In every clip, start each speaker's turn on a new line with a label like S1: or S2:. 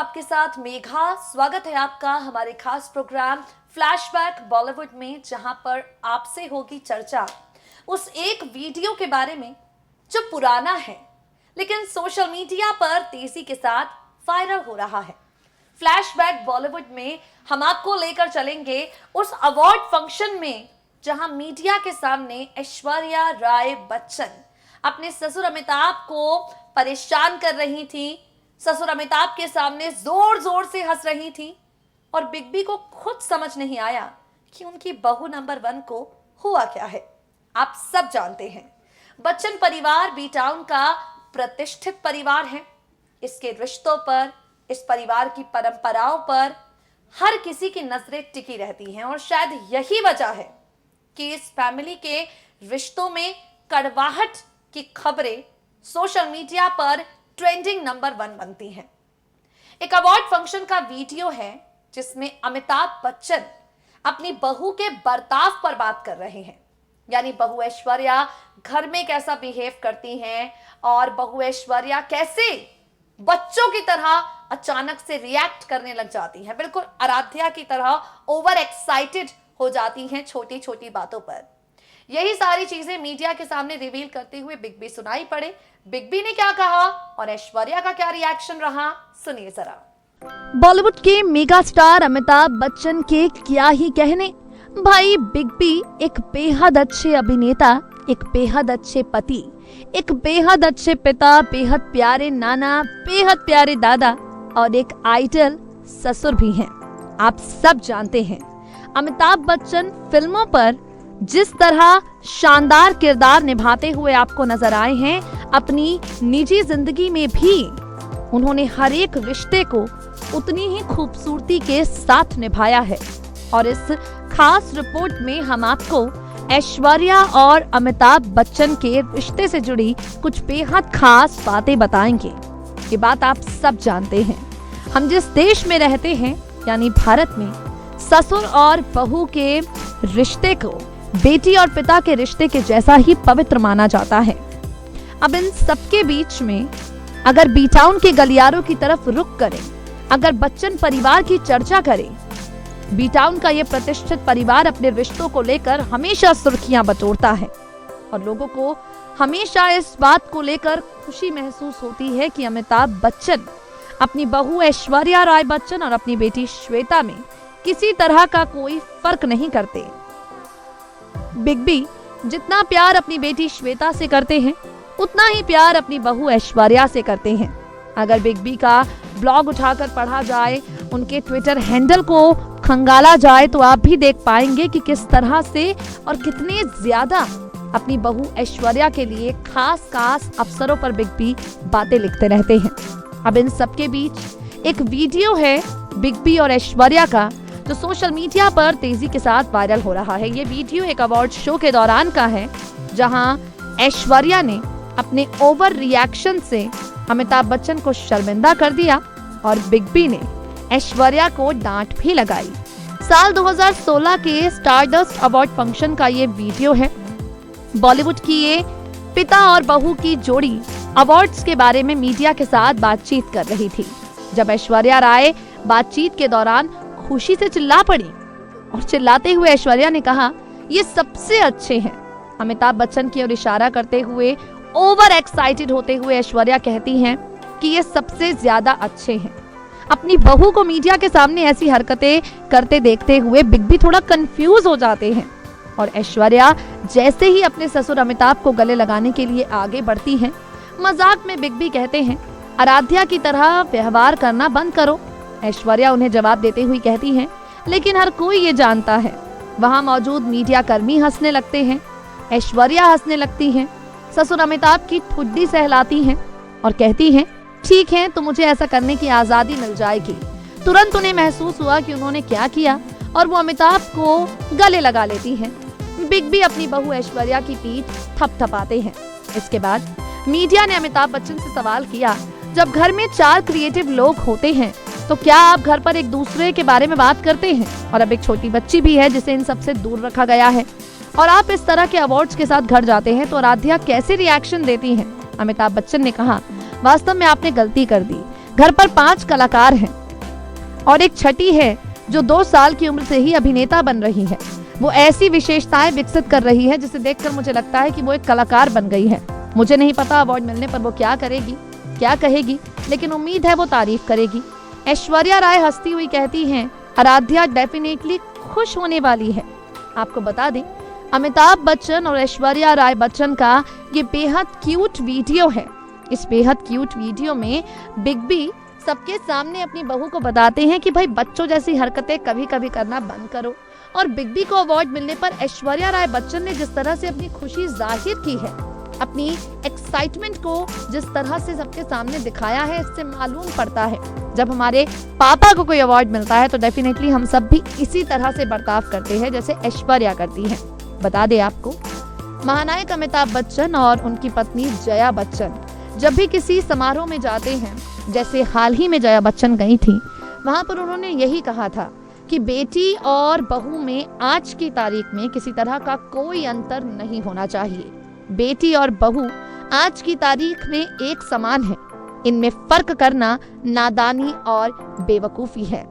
S1: आपके साथ मेघा। स्वागत है आपका हमारे खास प्रोग्राम फ्लैशबैक बॉलीवुड में, जहां पर आपसे होगी चर्चा उस एक वीडियो के बारे में जो पुराना है लेकिन सोशल मीडिया पर तेजी के साथ वायरल हो रहा है। फ्लैशबैक बॉलीवुड में हम आपको लेकर चलेंगे उस अवार्ड फंक्शन में जहां मीडिया के सामने ऐश्वर्या राय बच्चन अपने ससुर अमिताभ को परेशान कर रही थी, ससुर अमिताभ के सामने जोर जोर से हंस रही थी और बिग बी को खुद समझ नहीं आया कि उनकी बहू नंबर 1 को हुआ क्या है। आप सब जानते हैं बच्चन परिवार बी टाउन का प्रतिष्ठित परिवार है। इसके रिश्तों पर, इस परिवार की परंपराओं पर हर किसी की नजरें टिकी रहती हैं और शायद यही वजह है कि इस फैमिली के रिश्तों में कड़वाहट की खबरें सोशल मीडिया पर ट्रेंडिंग नंबर 1 बनती हैं। एक अवार्ड फंक्शन का वीडियो है जिसमें अमिताभ बच्चन अपनी बहू के बर्ताव पर बात कर रहे हैं, यानी बहू ऐश्वर्या घर में कैसा बिहेव करती हैं और बहू ऐश्वर्या कैसे बच्चों की तरह अचानक से रिएक्ट करने लग जाती हैं, बिल्कुल आराध्या की तरह ओवर एक्साइटेड हो जाती हैं छोटी छोटी बातों पर। यही सारी चीजें मीडिया के सामने रिवील करते हुए बिग बी सुनाई पड़े। बिग बी ने क्या कहा और ऐश्वर्या का क्या रिएक्शन रहा, सुनिए जरा।
S2: बॉलीवुड के मेगा स्टार अमिताभ बच्चन के क्या ही कहने। भाई बिग बी एक बेहद अच्छे अभिनेता, एक बेहद अच्छे पति, एक बेहद अच्छे पिता, बेहद प्यारे नाना, बेहद प्यारे दादा और एक आइडल ससुर भी हैं। आप सब जानते हैं अमिताभ बच्चन फिल्मों पर जिस तरह शानदार किरदार निभाते हुए आपको नजर आए हैं, अपनी निजी जिंदगी में भी उन्होंने हर एक रिश्ते को उतनी ही खूबसूरती के साथ निभाया है। और इस खास रिपोर्ट में हम आपको ऐश्वर्या और अमिताभ बच्चन के रिश्ते से जुड़ी कुछ बेहद खास बातें बताएंगे। ये बात आप सब जानते हैं, हम जिस देश में रहते हैं यानी भारत में, ससुर और बहू के रिश्ते को बेटी और पिता के रिश्ते के जैसा ही पवित्र माना जाता है। अब इन सबके बीच में अगर बी टाउन के गलियारों की तरफ रुख करें, अगर बच्चन परिवार की चर्चा करें, बी टाउन का ये प्रतिष्ठित परिवार अपने रिश्तों को लेकर हमेशा सुर्खियां बटोरता है और लोगों को हमेशा इस बात को लेकर खुशी महसूस होती है कि अमिताभ बच्चन अपनी बहू ऐश्वर्या राय बच्चन और अपनी बेटी श्वेता में किसी तरह का कोई फर्क नहीं करते। बिग बी जितना प्यार अपनी बेटी श्वेता से करते हैं उतना ही प्यार अपनी बहू ऐश्वर्या से करते हैं। अगर बिग बी का ब्लॉग उठाकर पढ़ा जाए, उनके ट्विटर हैंडल को खंगाला जाए तो आप भी देख पाएंगे कि किस तरह से और कितने ज्यादा अपनी बहू ऐश्वर्या के लिए खास खास अवसरों पर बिग बी बातें लिखते रहते हैं। अब इन सबके बीच एक वीडियो है बिग बी और ऐश्वर्या का जो सोशल मीडिया पर तेजी के साथ वायरल हो रहा है। ये वीडियो एक अवार्ड शो के दौरान का है जहां ऐश्वर्या ने अपने ओवर रिएक्शन से अमिताभ बच्चन को शर्मिंदा कर दिया और बिग बी ने ऐश्वर्या को डांट भी लगाई। साल 2016 के स्टारडस्ट अवार्ड फंक्शन का ये वीडियो है। बॉलीवुड की ये पिता और बहू की जोड़ी अवार्ड्स के बारे में मीडिया के साथ बातचीत कर रही थी जब ऐश्वर्या राय बातचीत के दौरान खुशी से चिल्ला पड़ी और चिल्लाते हुए ऐश्वर्या ने कहा, ये सबसे अच्छे हैं। अमिताभ बच्चन की ओर इशारा करते हुए ओवर एक्साइटेड होते हुए ऐश्वर्या कहती हैं कि ये सबसे ज्यादा अच्छे हैं। अपनी बहू को मीडिया के सामने ऐसी हरकतें करते देखते हुए बिग बी थोड़ा कंफ्यूज हो जाते हैं और ऐश्वर्या जैसे ही अपने ससुर अमिताभ को गले लगाने के लिए आगे बढ़ती हैं, मजाक में बिग बी कहते हैं, आराध्या की तरह व्यवहार करना बंद करो। ऐश्वर्या उन्हें जवाब देते हुए कहती हैं, लेकिन हर कोई ये जानता है। वहां मौजूद मीडिया कर्मी हंसने लगते हैं, ऐश्वर्या हंसने लगती हैं, ससुर अमिताभ की ठुड्डी सहलाती हैं और कहती हैं, ठीक है तो मुझे ऐसा करने की आजादी मिल जाएगी। तुरंत उन्हें महसूस हुआ कि उन्होंने क्या किया और वो अमिताभ को गले लगा लेती हैं। बिग बी अपनी बहू ऐश्वर्या की पीठ थपथपाते हैं। इसके बाद मीडिया ने अमिताभ बच्चन से सवाल किया, जब घर में 4 क्रिएटिव लोग होते हैं तो क्या आप घर पर एक दूसरे के बारे में बात करते हैं? और अब एक छोटी बच्ची भी है जिसे इन सबसे दूर रखा गया है और आप इस तरह के अवार्ड्स के साथ घर जाते हैं तो आराध्या कैसे रिएक्शन देती हैं? अमिताभ बच्चन ने कहा, वास्तव में आपने गलती कर दी। घर पर 5 कलाकार हैं और एक छठी है जो 2 साल की उम्र से ही अभिनेता बन रही है। वो ऐसी विशेषताएं विकसित कर रही है जिसे देखकर मुझे लगता है कि वो एक कलाकार बन गई है। मुझे नहीं पता अवार्ड मिलने पर वो क्या करेगी, क्या कहेगी, लेकिन उम्मीद है वो तारीफ करेगी। ऐश्वर्या राय हंसती हुई कहती हैं, आराध्या डेफिनेटली खुश होने वाली है। आपको बता दें, अमिताभ बच्चन और ऐश्वर्या राय बच्चन का ये बेहद क्यूट वीडियो है। इस बेहद क्यूट वीडियो में बिग बी सबके सामने अपनी बहू को बताते हैं कि भाई बच्चों जैसी हरकतें कभी कभी करना बंद करो। और बिग बी को अवार्ड मिलने पर ऐश्वर्या राय बच्चन ने जिस तरह से अपनी खुशी जाहिर की है, अपनी एक्साइटमेंट को जिस तरह से सबके सामने दिखाया है, इससे मालूम पड़ता है जब हमारे पापा को कोई अवार्ड मिलता है तो डेफिनेटली हम सब भी इसी तरह से बर्ताव करते हैं जैसे ऐश्वर्या करती है। बता दें आपको, महानायक अमिताभ बच्चन और उनकी पत्नी जया बच्चन जब भी किसी समारोह में जाते हैं, जैसे हाल ही में जया बच्चन गई थी, वहां पर उन्होंने यही कहा था कि बेटी और बहू में आज की तारीख में किसी तरह का कोई अंतर नहीं होना चाहिए। बेटी और बहू आज की तारीख में एक समान है, इनमें फर्क करना नादानी और बेवकूफी है।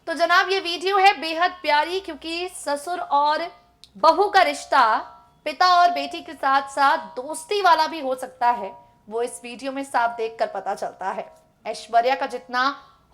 S1: तो जनाब, ये वीडियो है बेहद प्यारी, क्योंकि ससुर और बहू का रिश्ता पिता और बेटी के साथ साथ दोस्ती वाला भी हो सकता है, वो इस वीडियो में साफ देखकर पता चलता है। ऐश्वर्या का जितना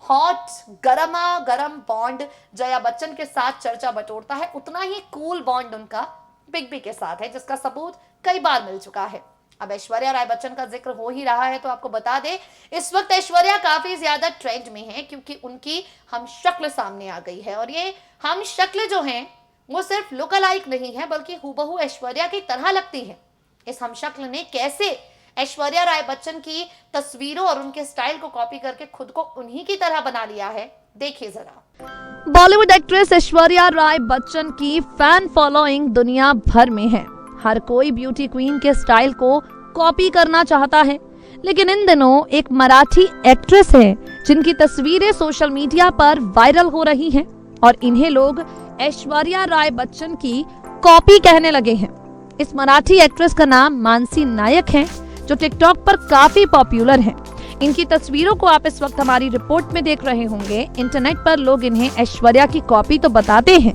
S1: हॉट गरमा गरम बॉन्ड जया बच्चन के साथ चर्चा बटोरता है, उतना ही कूल बॉन्ड उनका बिग बी के साथ है, जिसका सबूत कई बार मिल चुका है। अब ऐश्वर्या राय बच्चन का जिक्र हो ही रहा है तो आपको बता दें, इस वक्त ऐश्वर्या काफी ज्यादा ट्रेंड में है, क्योंकि उनकी हम शक्ल सामने आ गई है। और ये हम शक्ल जो है वो सिर्फ लुक अलाइक नहीं है, बल्कि हूबहू ऐश्वर्या की तरह लगती है। इस हम शक्ल ने कैसे ऐश्वर्या राय बच्चन की तस्वीरों और उनके स्टाइल को कॉपी करके खुद को उन्हीं की तरह बना लिया है, देखिए जरा।
S2: बॉलीवुड एक्ट्रेस ऐश्वर्या राय बच्चन की फैन फॉलोइंग दुनिया भर में है। हर कोई ब्यूटी क्वीन के स्टाइल को कॉपी करना चाहता है, लेकिन इन दिनों एक मराठी एक्ट्रेस है जिनकी तस्वीरें सोशल मीडिया पर वायरल हो रही हैं और इन्हें लोग ऐश्वर्या राय बच्चन की कॉपी कहने लगे हैं। इस मराठी एक्ट्रेस का नाम मानसी नायक है, जो टिकटॉक पर काफी पॉपुलर है। इनकी तस्वीरों को आप इस वक्त हमारी रिपोर्ट में देख रहे होंगे। इंटरनेट पर लोग इन्हें ऐश्वर्या की कॉपी तो बताते हैं,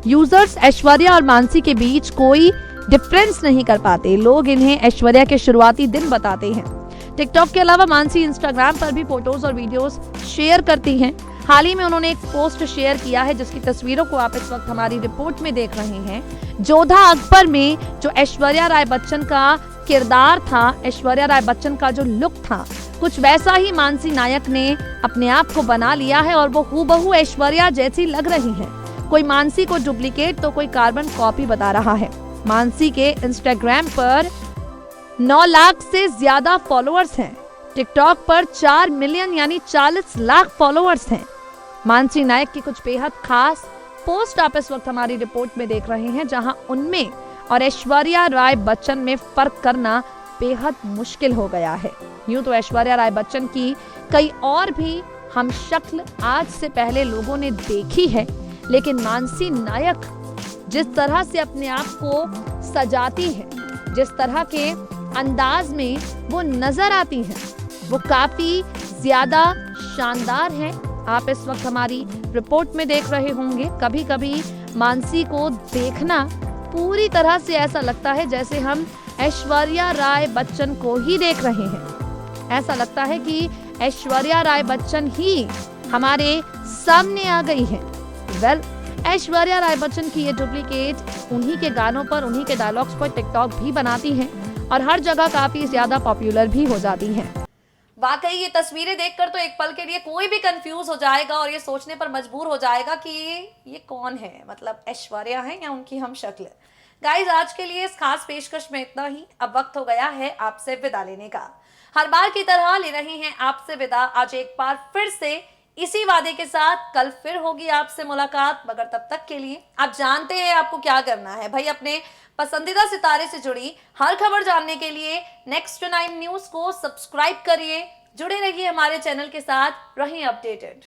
S2: यूजर्स ऐश्वर्या और मानसी के बीच कोई डिफरेंस नहीं कर पाते। लोग इन्हें ऐश्वर्या के शुरुआती दिन बताते हैं। टिकटॉक के अलावा मानसी इंस्टाग्राम पर भी फोटोज और वीडियोस शेयर करती हैं। हाल ही में उन्होंने एक पोस्ट शेयर किया है, जिसकी तस्वीरों को आप इस वक्त हमारी रिपोर्ट में देख रहे हैं। जोधा अकबर में जो ऐश्वर्या राय बच्चन का किरदार था, ऐश्वर्या राय बच्चन का जो लुक था, कुछ वैसा ही मानसी नायक ने अपने आप को बना लिया है और वो हूबहू ऐश्वर्या जैसी लग रही है। कोई मानसी को डुप्लीकेट तो कोई कार्बन कॉपी बता रहा है। मानसी के इंस्टाग्राम पर 9 लाख से ज्यादा फॉलोअर्स हैं। टिकटॉक पर 4 मिलियन यानी 40 लाख फॉलोअर्स हैं। मानसी नायक की कुछ बेहद खास पोस्ट आप इस वक्त हमारी रिपोर्ट में देख रहे हैं, जहां उनमें और ऐश्वर्या राय बच्चन में फर्क करना बेहद मुश्किल हो गया है। यूं तो ऐश्वर्या राय बच्चन की कई और भी हम शक्ल आज से पहले लोगों ने देखी है, लेकिन मानसी नायक जिस तरह से अपने आप को सजाती है, जिस तरह के अंदाज में वो नजर आती हैं, वो काफी ज्यादा शानदार है। आप इस वक्त हमारी रिपोर्ट में देख रहे होंगे। कभी कभी मानसी को देखना पूरी तरह से ऐसा लगता है जैसे हम ऐश्वर्या राय बच्चन को ही देख रहे हैं। ऐसा लगता है कि ऐश्वर्या राय बच्चन ही हमारे सामने आ गई है। वेल, ऐश्वर्या राय बच्चन की ये डुप्लीकेट उन्हीं के गानों पर, उन्हीं के डायलॉग्स पर टिकटॉक भी बनाती हैं और हर जगह काफी ज्यादा पॉपुलर भी हो जाती हैं।
S1: वाकई ये तस्वीरें देखकर तो एक पल के लिए कोई भी कंफ्यूज हो जाएगा और ये सोचने पर मजबूर हो जाएगा कि ये कौन है, मतलब ऐश्वर्या है या उनकी हम शक्ल। गाइज, आज के लिए इस खास पेशकश में इतना ही। अब वक्त हो गया है आपसे विदा लेने का। हर बार की तरह ले रहे हैं आपसे विदा आज एक बार फिर से इसी वादे के साथ, कल फिर होगी आपसे मुलाकात। मगर तब तक के लिए आप जानते हैं आपको क्या करना है भाई। अपने पसंदीदा सितारे से जुड़ी हर खबर जानने के लिए नेक्स्ट 9 न्यूज को सब्सक्राइब करिए, जुड़े रहिए हमारे चैनल के साथ, रहें अपडेटेड।